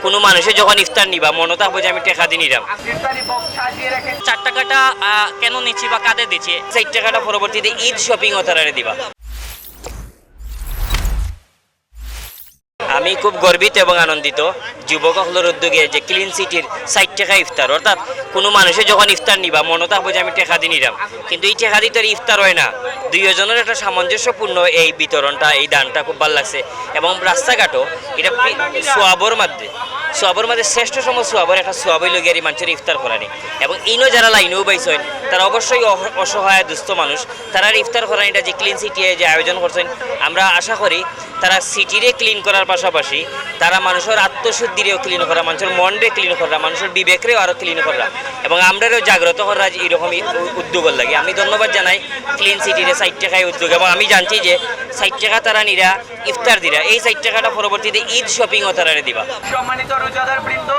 কোনো মানুষে যখন ইফতার নিবা মনে থাকবো যে আমি টাকা দিয়ে নিলাম। 4 টাকাটা কেন নিচ্ছি বা কাদের দিচ্ছি, 4 টাকাটা পরবর্তীতে ঈদ শপিং অতারে দিবা। আমি খুব গর্বিত এবং আনন্দিত যুবকসকলের উদ্যোগে যে ক্লিন সিটির 4 টাকা ইফতার, অর্থাৎ কোনো মানুষে যখন ইফতার নিবা মনে থাকবো যে আমি টাকা দিয়ে নিলাম, কিন্তু এই টাকা দিয়ে তো ইফতার হয় না। দুইজনের একটা সামঞ্জস্যপূর্ণ এই বিতরণটা, এই দানটা খুব ভালো লাগছে। এবং রাস্তাঘাটও এটা সোয়াবর মধ্যে শ্রেষ্ঠতম সোয়াবর একটা সোয়াবই লগিয়ারি মানুষের ইফতার করানি। এবং ইনো যারা লাইনেও পাইছেন তারা অবশ্যই অসহায় দুস্থ মানুষ, তারা ইফতার করানিটা যে ক্লিন সিটি যে আয়োজন করছেন, আমরা আশা করি তারা সিটিরে ক্লিন করার পাশাপাশি তারা মানুষের আত্মশুদ্ধিরেও ক্লিন করা, মানুষের মনরে ক্লিন করা, মানুষের বিবেকরেও আরও ক্লিন করা এবং আমরাও জাগ্রত করা এরকম উদ্যোগের লাগে। আমি ধন্যবাদ জানাই ক্লিন সিটিরে 4 টাকায় উদ্যোগ। এবং আমি জানছি যে 4 টাকা তারা নিরা ইফতার দিরা, এই 4 টাকাটা পরবর্তীতে ঈদ শপিং ও তারা দিবা। সম্মানিত রোজাদার বৃন্দ,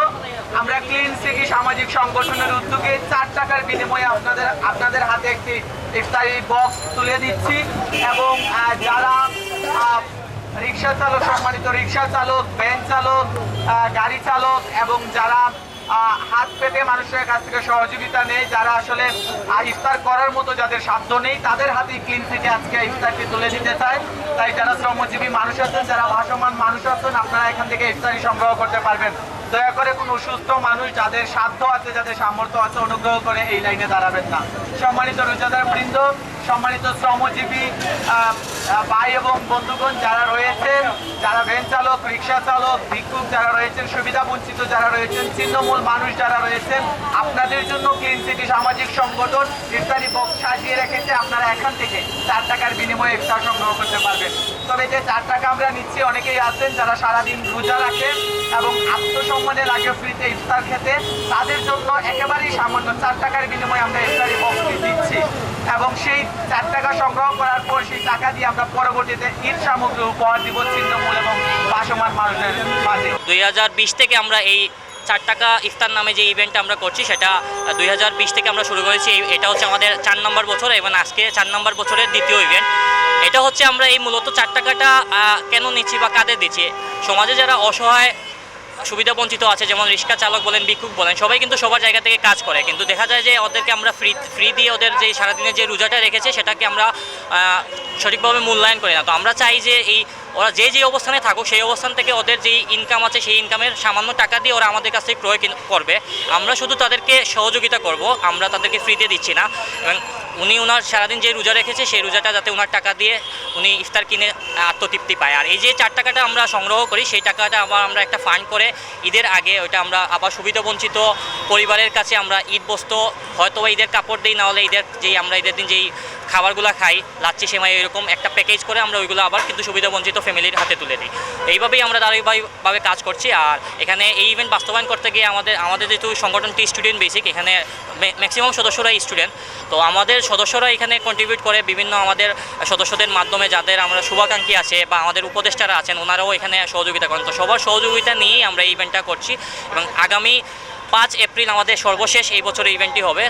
আমরা ক্লিন সিটি সামাজিক সংগঠনের উদ্যোগে 4 টাকার বিনিময়ে আপনাদের হাতে একটি ইফতারি বক্স তুলে দিচ্ছি। এবং যারা রিক্সা চালক, সম্মানিত রিক্সা চালক, ভ্যান চালক, গাড়ি চালক এবং যারা হাত পেতে মানুষের কাছ থেকে সহযোগিতা নেই, যারা আসলে ইফতার করার মতো যাদের সাধ্য নেই, তাদের হাতে ক্লিন সিটি আজকে ইফতারটি তুলে দিতে চায়। তাই যারা শ্রমজীবী মানুষ আছেন, যারা ভাসমান মানুষ আছেন, আপনারা এখান থেকে ইফতারি সংগ্রহ করতে পারবেন। দয়া করে কোনো অসুস্থ মানুষ, যাদের সাধ্য আছে, যাদের সামর্থ্য আছে, অনুগ্রহ করে এই লাইনে দাঁড়াবেন না। সম্মানিত রোজাদার বৃন্দ, সম্মানিত শ্রমজীবী ভাই এবং বন্ধুগণ যারা রয়েছেন, যারা ভ্যান চালক, রিক্সা চালক, ভিক্ষুক যারা রয়েছেন, সুবিধা বঞ্চিত যারা রয়েছেন, ছিন্নমূল মানুষ যারা রয়েছেন, আপনাদের জন্য ক্লিন সিটি সামাজিক সংগঠন ইফতারি বক্স সাজিয়ে রেখেছে। আপনারা এখান থেকে 4 টাকার বিনিময়ে ইফতার সংগ্রহ করতে পারবেন। তবে যে 4 টাকা আমরা নিচ্ছি, অনেকেই আছেন যারা সারাদিন রোজা রাখেন এবং আত্মসম্মানে লাগে ফ্রিতে ইফতার খেতে, তাদের জন্য একেবারেই সামান্য 4 টাকার বিনিময়ে আমরা ইফতারি বক্সটি দিচ্ছি। এবং সেই 4 টাকা সংগ্রহ করার পর সেই টাকা দিয়ে আমরা পরবর্তীতে ঈদ সামগ্রী উপহার দিব ছিন্নমূল এবং ভাসমান মানুষের মাঝে। 2020 থেকে আমরা এই 4 টাকা ইফতার নামে যে ইভেন্টটা আমরা করছি, সেটা 2020 থেকে আমরা শুরু করেছি। এটা হচ্ছে আমাদের 4 নম্বর বছর এবং আজকে 4 নম্বর বছরের দ্বিতীয় ইভেন্ট। এটা হচ্ছে আমরা এই মূলত 4 টাকাটা কেন নিচ্ছি বা কাদের দিচ্ছি, সমাজে যারা অসহায় সুবিধা বঞ্চিত আছে, যেমন রিক্সা চালক বলেন, ভিক্ষুক বলেন, সবাই কিন্তু সবার জায়গা থেকে কাজ করে, কিন্তু দেখা যায় যে ওদেরকে আমরা ফ্রি দিয়ে ওদের যে সারাদিনের যে রোজাটা রেখেছে সেটাকে আমরা সঠিকভাবে মূল্যায়ন করি না। তো আমরা চাই যে ওরা যে অবস্থানে থাকুক সেই অবস্থান থেকে ওদের যেই ইনকাম আছে সেই ইনকামের সামান্য টাকা দিয়ে ওরা আমাদের কাছ থেকে ক্রয় করবে, আমরা শুধু তাদেরকে সহযোগিতা করব, আমরা তাদেরকে ফ্রিতে দিচ্ছি না। এবং উনি ওনার সারাদিন যে রোজা রেখেছে সেই রোজাটা যাতে ওনার টাকা দিয়ে উনি ইফতার কিনে আত্মতৃপ্তি পায়। আর এই যে 4 টাকাটা আমরা সংগ্রহ করি, সেই টাকাটা আবার আমরা একটা ফান্ড করে ঈদের আগে ওইটা আমরা আবার সুবিধাবঞ্চিত পরিবারের কাছে আমরা ঈদ বস্তু, হয়তো ঈদের কাপড় দিই, না হলে ঈদের দিন যেই খাবারগুলো খাই, লাচ্ছি সেমাই, এরকম একটা প্যাকেজ করে আমরা ওইগুলো আবার কিন্তু সুবিধাবঞ্চিত ফ্যামিলির হাতে তুলে দিই। এইভাবেই আমরা ধারাবাহিকভাবে কাজ করছি। আর এখানে এই ইভেন্ট বাস্তবায়ন করতে গিয়ে আমাদের যেহেতু সংগঠনটি স্টুডেন্ট বেসিক, এখানে ম্যাক্সিমাম সদস্যরাই স্টুডেন্ট, তো আমাদের সদস্যরা এখানে কন্ট্রিবিউট করে বিভিন্ন আমাদের সদস্যদের মাধ্যমে, যাদের আমরা শুভাকাঙ্ক্ষী আছে বা আমাদের উপদেষ্টারা আছেন, ওনারাও এখানে সহযোগিতা করেন। তো সবার সহযোগিতা নিয়েই আমরা এই ইভেন্টটা করছি এবং আগামী 5 এপ্রিল আমাদের সর্বশেষ এই বছরের ইভেন্টটি হবে।